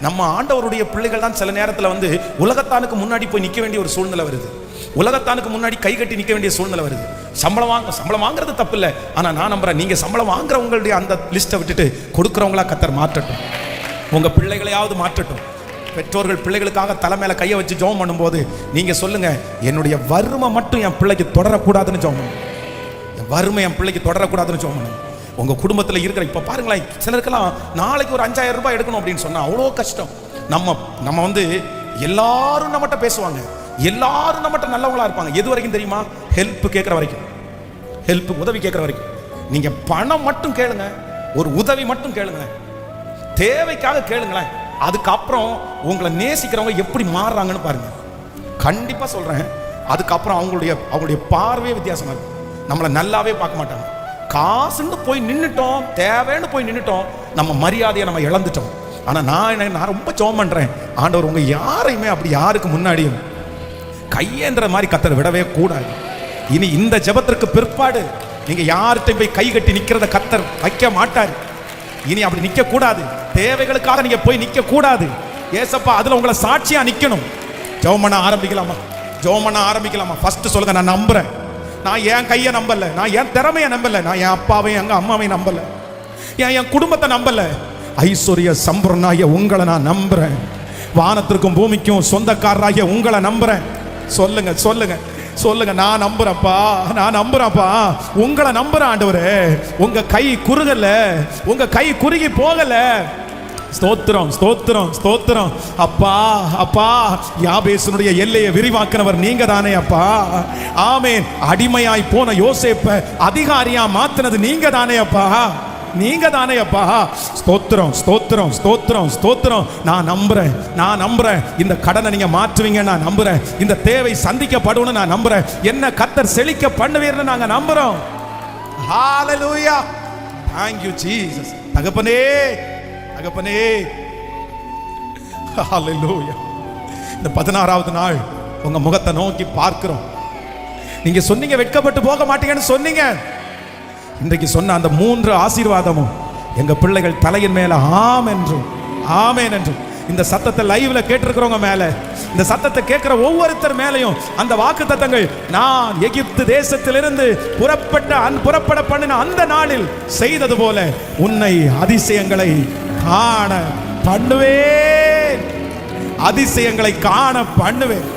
நம்ம ஆண்டவருடைய பிள்ளைகள் தான் சில நேரத்தில் வந்து உலகத்தானுக்கு முன்னாடி போய் நிற்க வேண்டிய ஒரு சூழ்நிலை வருது. உலகத்தானுக்கு முன்னாடி கை கட்டி நிற்க வேண்டிய சூழ்நிலை வருது. சம்பளம் வாங்குறது தப்பு இல்லை. ஆனால் நான் நம்புறேன், நீங்க சம்பளம் வாங்குறவங்களுடைய அந்த லிஸ்ட்டை விட்டுட்டு கொடுக்குறவங்களா கர்த்தர் மாற்றட்டும். உங்க பிள்ளைகளையாவது மாற்றட்டும். பெற்றோர்கள் பிள்ளைகளுக்காக தலைமையில கையை வச்சு ஜெபம் பண்ணும்போது நீங்க சொல்லுங்க, என்னுடைய வறுமை மட்டும் என் பிள்ளைக்கு தொடரக்கூடாதுன்னு ஜெபம் பண்ணுங்க. என் வறுமை என் பிள்ளைக்கு தொடரக்கூடாதுன்னு ஜெபம் பண்ணுங்க. உங்க குடும்பத்தில் இருக்கிற இப்ப பாருங்களேன், சிலருக்கெல்லாம் நாளைக்கு ஒரு 5000 ரூபாய் எடுக்கணும் அப்படின்னு சொன்னா அவ்வளோ கஷ்டம். நம்ம வந்து எல்லாரும் நம்மகிட்ட பேசுவாங்க, எல்லாரும் நம்மகிட்ட நல்லவங்களா இருப்பாங்க. எது வரைக்கும் தெரியுமா? ஹெல்ப் கேட்கிற வரைக்கும், ஹெல்ப் உதவி கேட்கிற வரைக்கும். நீங்க பணம் மட்டும் கேளுங்க, ஒரு உதவி மட்டும் கேளுங்க, தேவைக்காக கேளுங்களேன். அதுக்கப்புறம் உங்களை நேசிக்கிறவங்க எப்படி மாறுறாங்கன்னு பாருங்க. கண்டிப்பா சொல்றேன், அதுக்கப்புறம் அவங்களுடைய பார்வையே வித்தியாசமா இருக்கும். நம்மளை நல்லாவே பார்க்க மாட்டாங்க. காசுன்னு போய் நின்றுட்டோம், தேவைன்னு போய் நின்றுட்டோம், நம்ம மரியாதையை நம்ம இழந்துட்டோம். ஆனால் நான் ரொம்ப ஜெபம் பண்றேன், ஆண்டவர் உங்க யாரையுமே அப்படி யாருக்கு முன்னாடியும் கையேந்திர மாதிரி கர்த்தர் விடவே கூடாது. இனி இந்த ஜெபத்திற்கு பிற்பாடு நீங்க யார்கிட்டையும் போய் கை கட்டி நிக்கிறத கர்த்தர் வைக்க மாட்டார். இனி அப்படி நிக்க கூடாது. தேவைகளுக்காக நீங்க போய் நிக்க கூடாது. ஏசப்பா அதுல உங்களை சாட்சியா நிக்கணும். ஜெபம் பண்ண ஆரம்பிக்கலாமா? ஜெபம் பண்ண ஆரம்பிக்கலாமா? ஃபர்ஸ்ட் சொல்லுங்க, நான் நம்புறேன். நான் என் கையை நம்பல, நான் என் திறமையை நம்பல, நான் என் அப்பாவையும் எங்க அம்மாவையும் நம்பல, என் குடும்பத்தை நம்பல. ஐஸ்வர்ய சம்பூர்ணாய உங்களை நான் நம்புறேன். வானத்திற்கும் பூமிக்கும் சொந்தக்காரராகிய உங்களை நம்புறேன். சொல்லுங்க சொல்லுங்க சொல்லுங்க, நான் நம்புறப்பா, நான் நம்புறப்பா, உங்களை நம்புறேன் ஆண்டவரே. உங்க கை குறுகல, உங்க கை குறுகி போகல. ஸ்தோத்திரம் ஸ்தோத்திரம் ஸ்தோத்திரம். அப்பா அப்பா, யாபேசனுடைய எல்லையை விரிவாக்கினவர் நீங்க தானே அப்பா. ஆமென். அடிமையாய் போன யோசேப்பை அதிகாரியா மாத்தினது நீங்க தானே அப்பா, நீங்க தானே அப்பா. ஸ்தோத்திரம் ஸ்தோத்திரம் ஸ்தோத்திரம் ஸ்தோத்திரம். நான் நம்புறேன், நான் நம்புறேன். இந்த கடனை நீங்க மாற்றுவீங்க நான் நம்புறேன். இந்த தேவை சந்திக்கப்படும் நான் நம்புறேன். என்ன கர்த்தர் செழிக்க பண்ணுவீர்னு நாங்க நம்புறோம். ஹalleluya, thank you jesus. தகப்பனே தகப்பனே, ஹalleluya. இந்த 16வது நாள் உங்க முகத்தை நோக்கி பார்க்கிறோம். நீங்க சொன்னீங்க வெட்கப்பட்டு போக மாட்டீங்கன்னு சொன்னீங்க. இன்றைக்கு சொன்ன அந்த 3 ஆசீர்வாதமும் எங்க பிள்ளைகள் தலையின் மேல ஆம் என்றும் ஆமேன் என்றும், இந்த சத்தத்தை லைவ்ல கேட்டிருக்கிறவங்க மேல, இந்த சத்தத்தை கேட்கிற ஒவ்வொருத்தர் மேலையும் அந்த வாக்குத்தத்தங்கள் நான் எகிப்து தேசத்திலிருந்து புறப்பட பண்ணின அந்த நாளில் செய்தது போல உன்னை அதிசயங்களை காண பண்ணுவேன், அதிசயங்களை காண பண்ணுவேன்.